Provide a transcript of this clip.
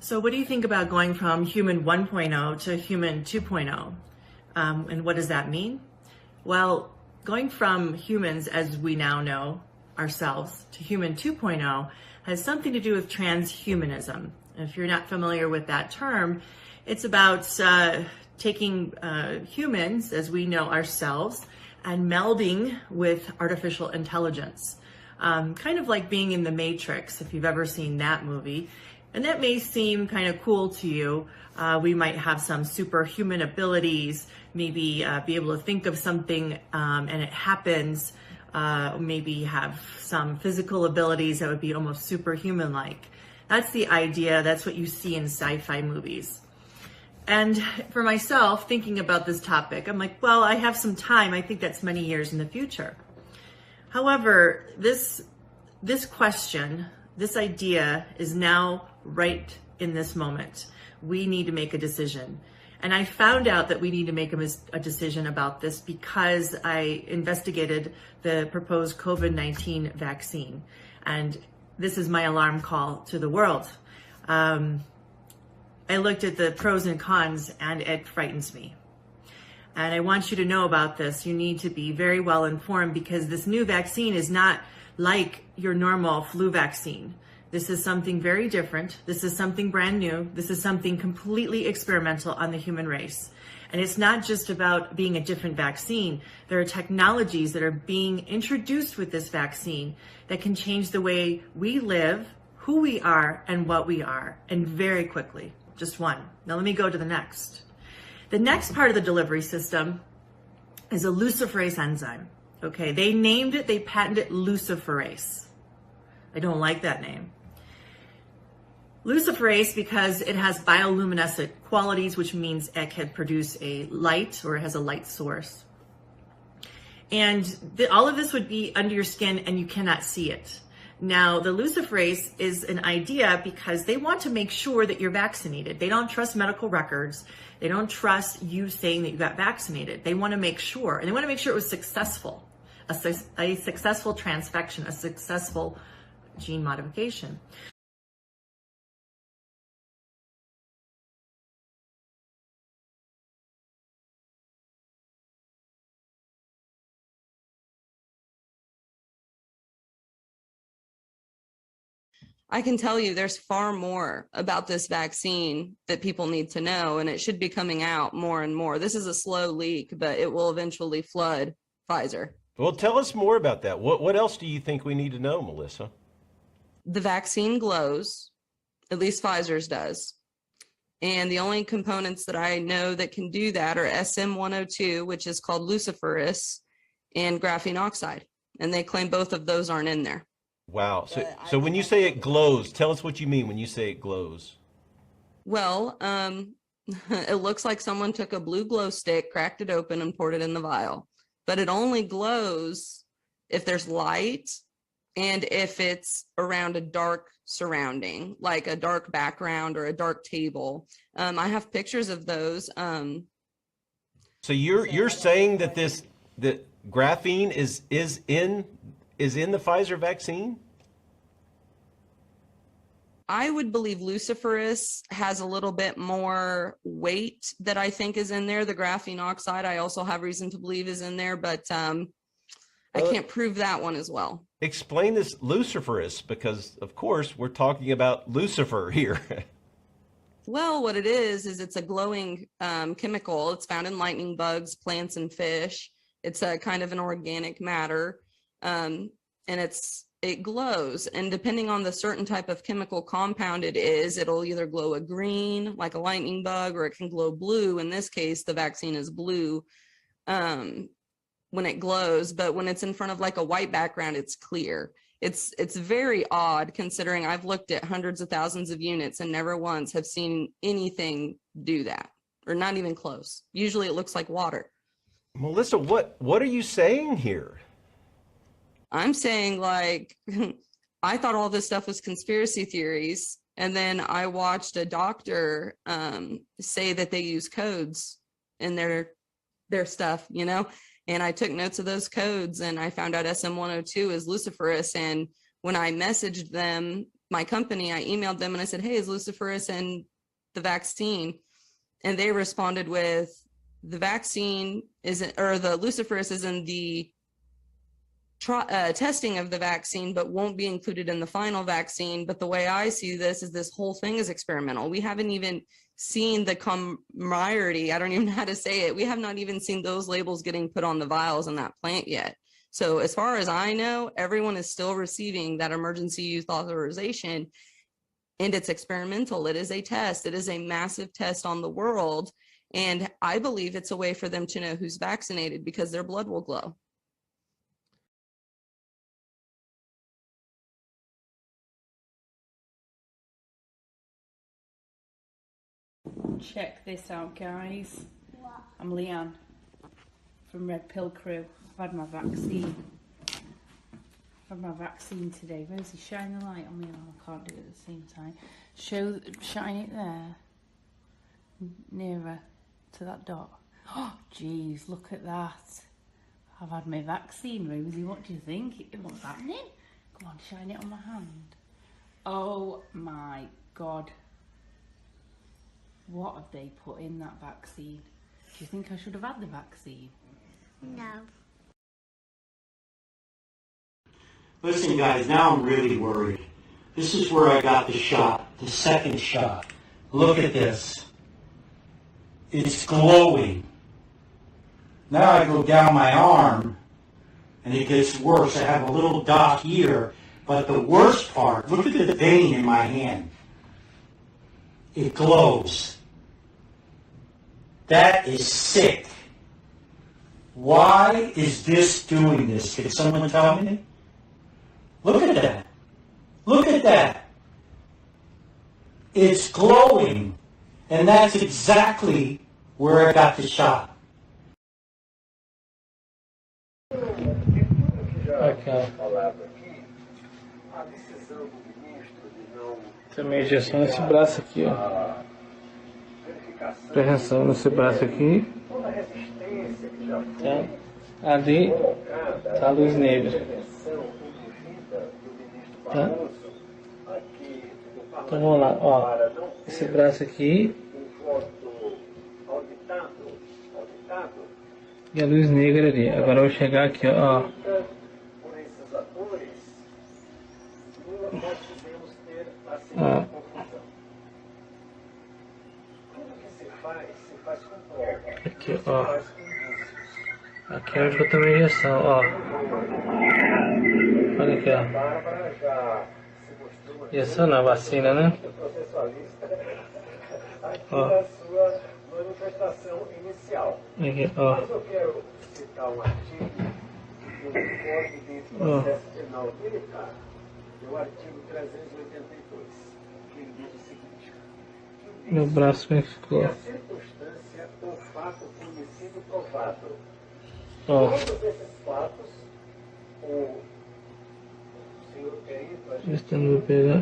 So what do you think about going from human 1.0 to human 2.0? And what does that mean? Well, going from humans, as we now know ourselves, to human 2.0 has something to do with transhumanism. And if you're not familiar with that term, it's about taking humans, as we know ourselves, and melding with artificial intelligence. Kind of like being in the Matrix, if you've ever seen that movie. And that may seem kind of cool to you. We might have some superhuman abilities, maybe be able to think of something and it happens, maybe have some physical abilities that would be almost superhuman-like. That's the idea. That's what you see in sci-fi movies. And for myself, thinking about this topic, I'm like, well, I have some time. I think that's many years in the future. However, this question, this idea is now right in this moment. We need to make a decision. And I found out that we need to make a decision about this because I investigated the proposed COVID-19 vaccine. And this is my alarm call to the world. I looked at the pros and cons and it frightens me. And I want you to know about this. You need to be very well informed because this new vaccine is not like your normal flu vaccine. This is something very different. This is something brand new. This is something completely experimental on the human race. And it's not just about being a different vaccine. There are technologies that are being introduced with this vaccine that can change the way we live, who we are, and what we are, and very quickly. Just one. Now let me go to the next. The next part of the delivery system is a luciferase enzyme. Okay, they named it, they patented it luciferase. I don't like that name. Luciferase because it has bioluminescent qualities, which means it can produce a light or it has a light source. And all of this would be under your skin and you cannot see it. Now, the luciferase is an idea because they want to make sure that you're vaccinated. They don't trust medical records. They don't trust you saying that you got vaccinated. They want to make sure, and they want to make sure it was successful, a successful transfection, a successful gene modification. I can tell you there's far more about this vaccine that people need to know, and it should be coming out more and more. This is a slow leak, but it will eventually flood Pfizer. Well, tell us more about that. What else do you think we need to know, Melissa? The vaccine glows, at least Pfizer's does. And the only components that I know that can do that are SM-102, which is called luciferase, and graphene oxide. And they claim both of those aren't in there. Wow. So when you say it glows, tell us what you mean when you say it glows. Well, it looks like someone took a blue glow stick, cracked it open, and poured it in the vial. But it only glows if there's light and if it's around a dark surrounding, like a dark background or a dark table. I have pictures of those. So you're saying that that graphene is in the Pfizer vaccine? I would believe luciferase has a little bit more weight that I think is in there. The graphene oxide, I also have reason to believe is in there, but I can't prove that one as well. Explain this luciferase, because of course we're talking about Lucifer here. Well, what it is it's a glowing chemical. It's found in lightning bugs, plants, and fish. It's a kind of an organic matter. And it glows, and depending on the certain type of chemical compound it is, it'll either glow a green like a lightning bug, or it can glow blue. In this case, the vaccine is blue when it glows, but when it's in front of like a white background, it's clear. It's very odd considering I've looked at hundreds of thousands of units and never once have seen anything do that, or not even close. Usually it looks like water. Melissa, what are you saying here? I'm saying, like, I thought all this stuff was conspiracy theories. And then I watched a doctor say that they use codes in their stuff, you know, and I took notes of those codes, and I found out SM-102 is luciferase. And when I messaged them my company, I emailed them and I said, hey, is luciferase in the vaccine? And they responded with, the vaccine isn't, or the luciferase is in the testing of the vaccine, but won't be included in the final vaccine. But the way I see this is this whole thing is experimental. We haven't even seen the camaraderie. I don't even know how to say it. We have not even seen those labels getting put on the vials in that plant yet. So as far as I know, everyone is still receiving that emergency use authorization, and it's experimental. It is a test. It is a massive test on the world. And I believe it's a way for them to know who's vaccinated because their blood will glow. Check this out, guys. I'm Leanne from Red Pill Crew. I've had my vaccine. Today. Rosie, shine the light on me. Oh, I can't do it at the same time. Shine it there. Nearer to that dot. Oh, jeez, look at that. I've had my vaccine, Rosie. What do you think? What's happening? Come on, shine it on my hand. Oh my God. What have they put in that vaccine? Do you think I should have had the vaccine? No. Listen, guys, now I'm really worried. This is where I got the shot, the second shot. Look at this. It's glowing. Now I go down my arm, and it gets worse. I have a little dot here, but the worst part, look at the vein in my hand. It glows. That is sick. Why is this doing this? Can someone tell me? Look at that. Look at that. It's glowing. And that's exactly where I got the shot. Aqui, ó. Também injeção nesse braço aqui, ó. Prevenção nesse braço aqui. Tá? Ali tá a luz negra. Tá? Então vamos lá, ó. Esse braço aqui. E a luz negra ali. Agora eu vou chegar aqui, ó. Ó. Aqui, ó. Aqui é onde eu tomei a injeção, ó. Olha aqui, ó. Injeção não, vacina, né? Ó. Aqui, ó. Ó. Meu braço como é que ficou? Ó. Esse não vou pegar.